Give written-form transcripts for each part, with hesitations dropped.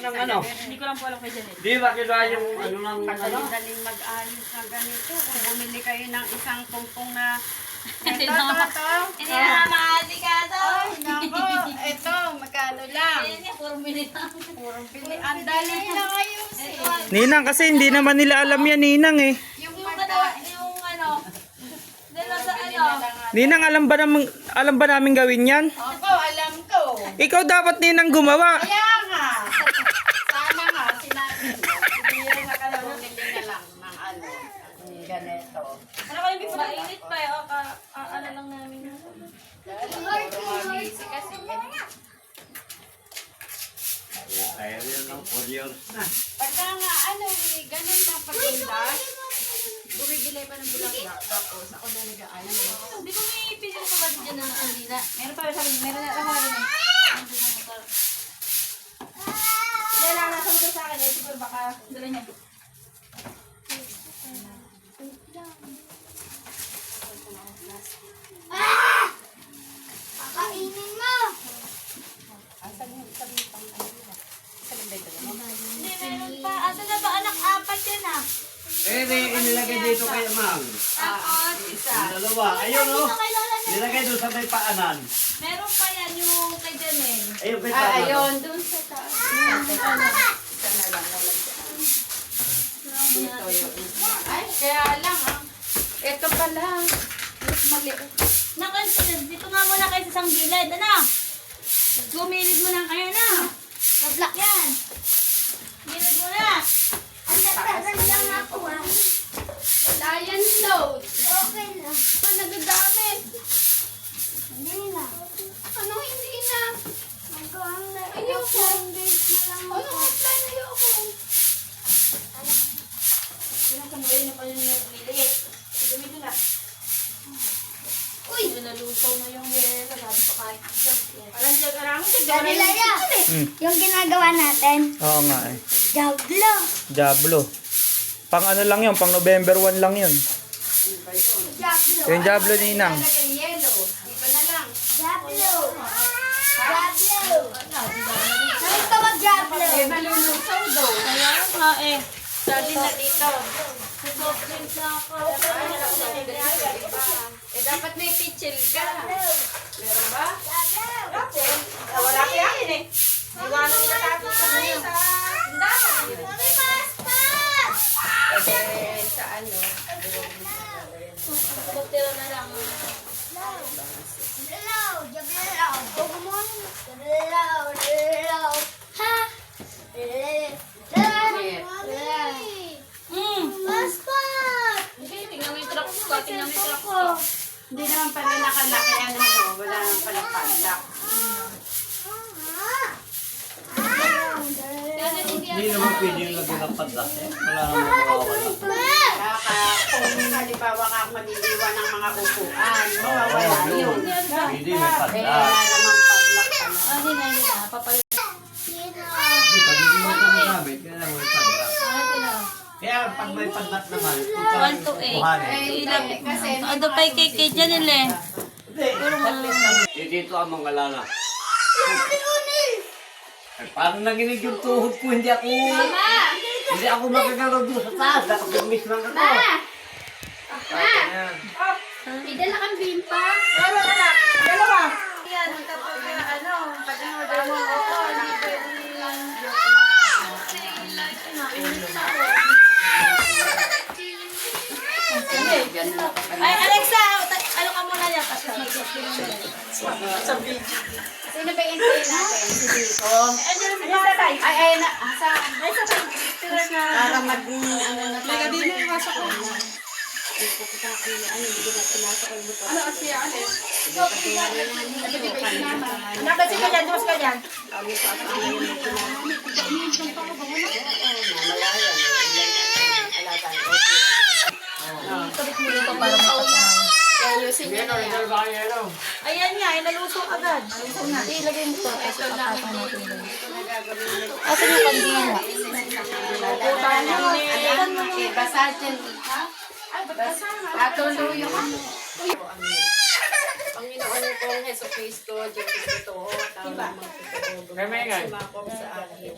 Ng ano? Hindi ko lang po alam kay Janet. Di ba kinuha yung ano ng ano? Daling mag-ayos na ganito. Kung bumili kayo ng isang tumpong na Hindi na maasikado. Ay, nako. Ito, magkano lang? Puro bili lang. Purong pili. Ang dali lang ayusin. Ninang, kasi hindi naman nila alam yan, Ninang eh. Yung Yung pagkain. dala sa Ninang, alam ba namin gawin yan? Ako, alam ko. Ikaw dapat, Ninang, gumawa. Kaya nga. Sana nga, sinabi mo. Hindi na ka lang bumili na lang ng ano. Ganito. Ano kayo, hindi mainit pa eh. Ano lang namin. Easy kasi. Kaya rin ng 4 years na. Pagka nga, ano eh, ganun na pag-indas. Bumibili pa ng bulaklak. Tapos ako na nag-ano. Hindi ko may pili ko ba dyan ng andila. Meron pa sabi, meron na ako rin. Kailangan nasa mo sa akin eh. Siguro baka dala niya. Kakainin mo! Asan yung sabi yung pang-ano? Asan yung beda mo? Hindi, meron pa. Asa na ba anak? Apat yan ah. Eh, inilagay dito kay Amang. Tapos, Yung dalawa. Ayun o. Nilagay doon sa may paanan. meron pa yan yung kay Janel. Ayun may paanan. Ayun, dun sa taas. Isa na lang naman dyan. Dito yung isa. Ay, kaya lang ah. Ito pala. Mas maliit. Nakansin, dito nga muna kayo sa isang gilid. Ano? Gumilid mo lang kayo na. Mablak yan. Gilid mo na. Ang tatagal lang ako ah. Lion load. Okay na. Pa nagagamit. Hindi na. Ano hindi na? Magawang na. Ayoko. Base na lang Ano ako. offline ayoko. Pinapanuloy na pa yun yung umiligit. Gamitin na. Uy! Nalusaw na yung yelo. Sabi pa kahit dyan. Parang dyan ka lang. Sabi Laya, yung ginagawa natin, Oo nga eh. Diablo. Diablo. Pang ano lang yun, pang November 1 lang yun. Diablo. Yung Diablo, Ninang. Lagay yellow. Dito na lang. Diablo. Diablo. Ano ka mag-Diablo? Eh, malulusaw daw. Kaya nga eh. Sabi na dito. Soft drinks na ako. Eh, dapat may pichil ka. Meron ba? Diablo. Wala kaya yun eh. Iwanan na natin sa ngayon sa tindahan. Mami, pasta! Eh, sa ano? Tira na lang. Diablo. Diablo. Pokemon. Diablo. Diablo. Ha? Mami. Pasta! Okay, tingnan mo yung truck ko. Tingnan mo yung truck ko. Hindi naman pala nakalaki yan, ano? Wala naman pala padlock. Hindi naman pwede yung lagyan ng padlock eh. Wala naman mawawala. Kung halimbawa ka mag-iiwan ng mga upuan, mawawala Oo, yun. yun. Pwede may Eh, padlock. wala naman padlock pala. Hindi na. Papalit. Hindi, pag hindi mo ito magamit, kailangan may padlock. Kaya pag may padlock naman, 1 to 8. kuhanin. Ilang. Kasi Ano pa yung kay Janel eh. Hindi, dito ang mga lala. Ay, parang nanginig yung tuhod ko, hindi ako... Hindi ako makagalaw doon sa taas, nakabimis lang ako. Ayan. May dala kang bimpa. dalawa. Yan, tapos na ano, pag in-order mo ako, hindi pwede lang. Ay, Alexa! Ano ka muna yan? Kasi Sa video. Sino ba yung intay natin? Si Rico. Ay, na, sa... Para mag, ano na tayo. Lagay din yung masa ko. Ano kasi yan? Nakasi ka dyan, dumas ka dyan. Sabit mo dito para makapanaw. Ayusin niyo na yan. Ayan nga, nalusok agad. Ilagay mo to. Ito na natin. Asan yung kandila? Basa dyan. Ay, basa. Patuloy yung ano. Panginoon kong Heso Kristo, Diyos ito, tama mga totoo, sumakop sa akin.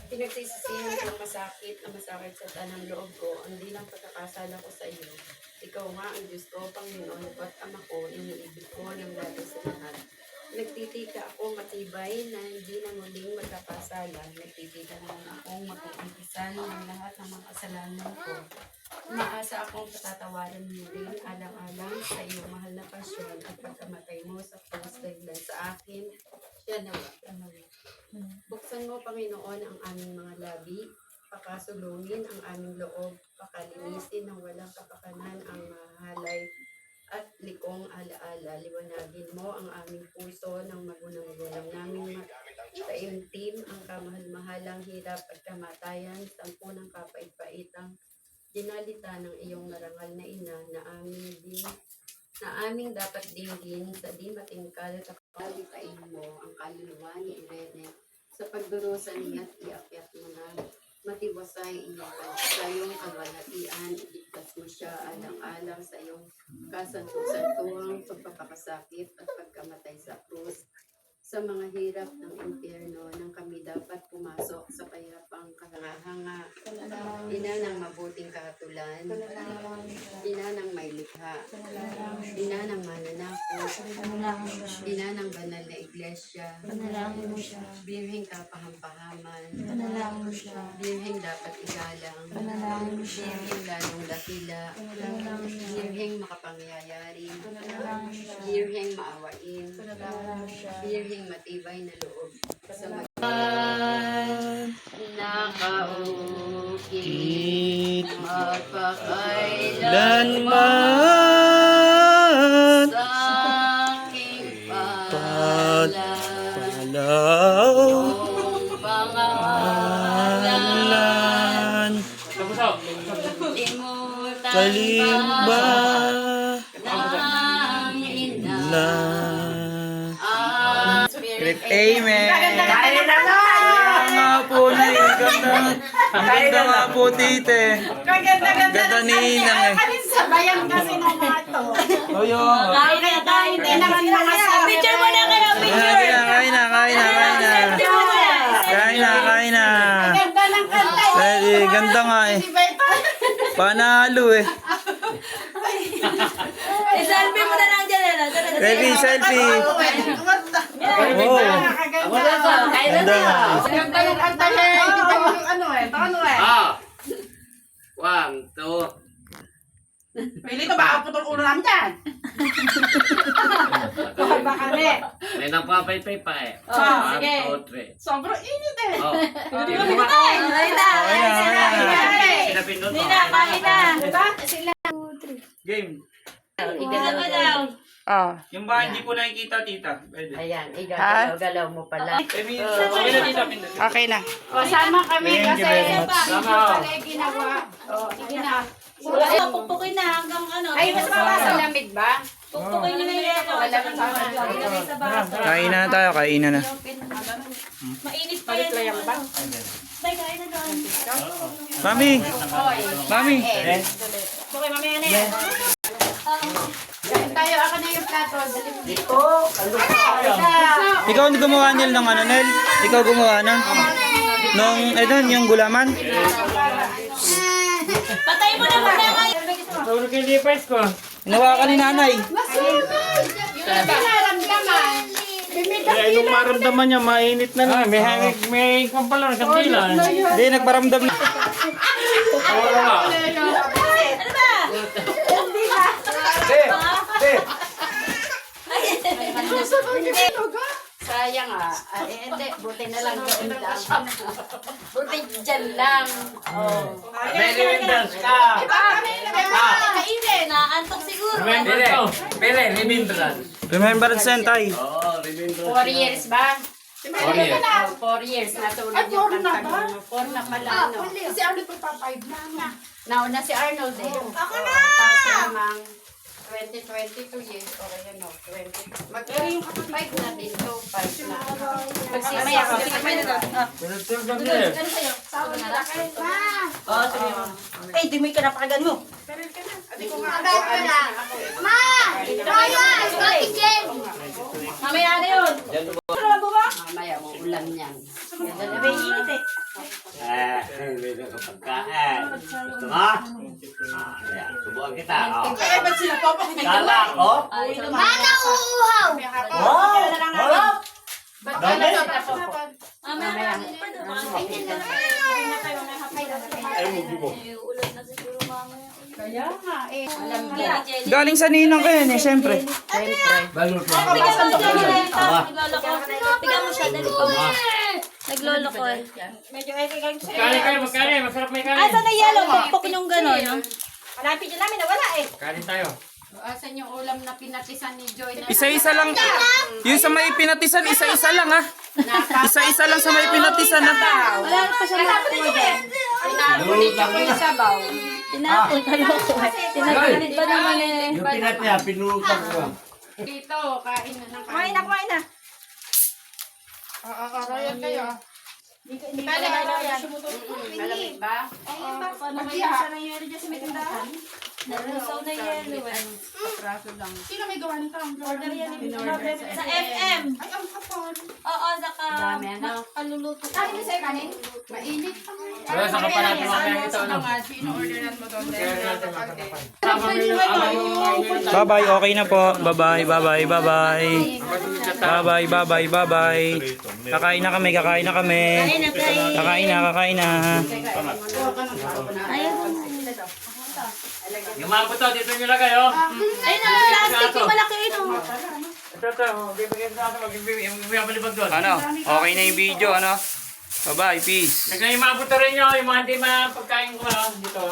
Pinagsisisihan ko masakit sa tanang loob ko, ang dilang pagkakasala ko sa iyo. Ikaw nga ang Diyos ko, Panginoon ko at Ama ko, iniibig ko ng labis sa lahat. Nagtitika ako matibay na hindi na muling magkakasala. Nagtitika naman akong makikisan ng lahat ng mga kasalanan ko. Umaasa akong patatawaran mo rin alang-alang sa iyong mahal na pasyon at pagkamatay mo sa krus dahil sa akin. Siya nawa. Buksan mo, Panginoon, ang aming mga labi, pakasulungin ang aming loob, pakalinisin ng walang kapakanan ang mahalay at likong alaala. Liwanagin mo ang aming puso ng magunang-gunang naming taimtim ang kamahal-mahalang hirap at kamatayan, sampu ng kapait-paitang dinalita ng iyong marangal na ina na aming dapat dinggin sa di matingkal at kapalitain mo ang kaluluwa ni Irene sa pagdurusa niya at iakyat mo na matiwasay sa iyong kalwalhatian, iligtas mo siya alang-alang sa iyong kasanto-santuang pagpapakasakit at pagkamatay sa krus. Sa mga hirap ng impyerno nang kami dapat pumasok sa payapang kahanga-hanga, ina ng mabuting kahatulan, ina ng may likha, ina ng mananakot, ina ng banal na iglesia, birheng kapahampahaman, birheng dapat igalang, birheng lalong dakila, birheng makapangyayari, birheng maawain, birheng matibay na loob sa nakaukit Lanman sa aking pala palaw yung pangalan limutan kalimba ng ina na Amen. Kaya na nga! Nga po, ganda. Ang ganda nga po, tite. Ganda ni Inang eh. sabayan kasi ng mga to. Oyo. Hindi naman mga Picture mo na kayo, picture. Kain na. Picture mo na. Kain na. ganda ng kanta. Pwede, ganda nga eh. Panalo eh. I-selfie mo na lang dyan. Ready, selfie. Oh, Wala ka! Kaya na ganda nga! nga. Ganda ng kanta niya. Kita mo yung ano eh. Paano eh? Ah! 1, 2. Pili ko baka putol ulo namin dyan. Kuhan ba kami? May napapaypay pa eh. sige. 1, 2, 3. Sobrang init eh. Oh. Sinapindot mo. Kain na. Game. Isa pa daw. Yung ba hindi ko nakikita, tita? Pwede. Ayan, igagalaw-galaw mo pala. Okay na, tita. Okay na. Kasama kami Thank kasi you very much. pala yung ginawa. Sige na. Pukpukin na hanggang ano. Ay, mas mabasa lamig ba? Pukpukin nyo na yung ano. Ilagay sa baso. Kain na tayo, kain na. Mainit pa yan. Bay, kain na doon. Mami! Mami! Okay, mamaya na yan. Kain tayo. Ako na yung plato. Dali mo dito. Ikaw ang gumawa Nel ng ano, Nel? Ikaw gumawa nun? Nung, yung gulaman? Patay mo na muna kayo. Tulog yung lipas ko. Ginawa ka ni nanay. Naramdaman. Kaya nung maramdaman niya, mainit na lang. May kampala ng kandila. Hindi, nagparamdam na. Oo nga. Ano ba? Sayang ah. Hindi. Buti na lang dyan lang. Buti dyan lang. May remembrance ka. Kainin. Naantok siguro. Remembrance. Remembrance yan, tay. Oo, remembrance. 4 years ba? 4 years. 4 years. Nasunod yung kanta mo. 4 na pala. No? Kasi Arnold magpa-5 na. Nauna si Arnold eh. Ako na! Tapos si Amang 22 years. O kaya no, 20. Mag-5 na din. So, 5 na. Mamaya ka. Mamaya na doon. Pinagtulog kami eh. Ano sa'yo? Sabi na kayo. Oo, sabi mo. Eh, di mo yung kinapakagan mo. Mamaya na yun. Mamaya, ulam niyan. May init eh. May pagkain. Gusto mo? Ayan, subukan kita. Ba't sila po? Kala ako? Harap! Ba't ka na po? Mamaya na. Ulan na siguro mamaya. Kaya nga eh. Galing sa ninang ko yan eh, syempre. Balot mo. Bigyan mo siya, dali ko. Naglolo ko eh. Medyo elegant siya. Kanin kayo, magkanin. Masarap may kanin. Asa na yellow? Pokpok yung gano'n. Malapit yun namin, nawala eh. Kanin tayo. Asan yung ulam na pinatisan ni Joy na Isa-isa lang. Yung sa may pinatisan, isa-isa lang ha. Isa-isa lang sa may pinatisan ha. Wala pa siya nakuha dyan. Pinapulit ko yung sabaw. Tinapon ka loko. Tinagpalit ba naman eh? Yung pinat niya, pinulutan ko. Dito, kain na ng Kumain kain. na, kumain na. Royal kayo. Hindi ka na royal. Malamig ba? Mag-iasa ng yelo dyan sa may tindahan. Nalusaw na yellow eh. Praso lang. Sino may gawa nito? Order yan ni Sa FM. Ay, ang kapal. Oo, saka Dami, ano? kaluluto. Kain mo sa'yo kanin? Mainit. Wala sa kapalan mo kaya ito. Ano? Pino-orderan mo doon. Sama mo yung Bye-bye, okay na po. Bye-bye, bye-bye, bye-bye. Bye-bye, bye-bye, bye-bye. Kakain na kami, kakain na kami. Kakain na, kakain na. Ayun. Yung mga buto, dito nyo lagay, oh. Ayun na, plastic yung malaki ito. Ito. Bibigyan sa akin. Bibigyan palibag doon. Ano? Okay na yung video, ano? Bye-bye, peace. Lagyan yung mga buto rin nyo. Yung mga hindi mapagkain ko, dito.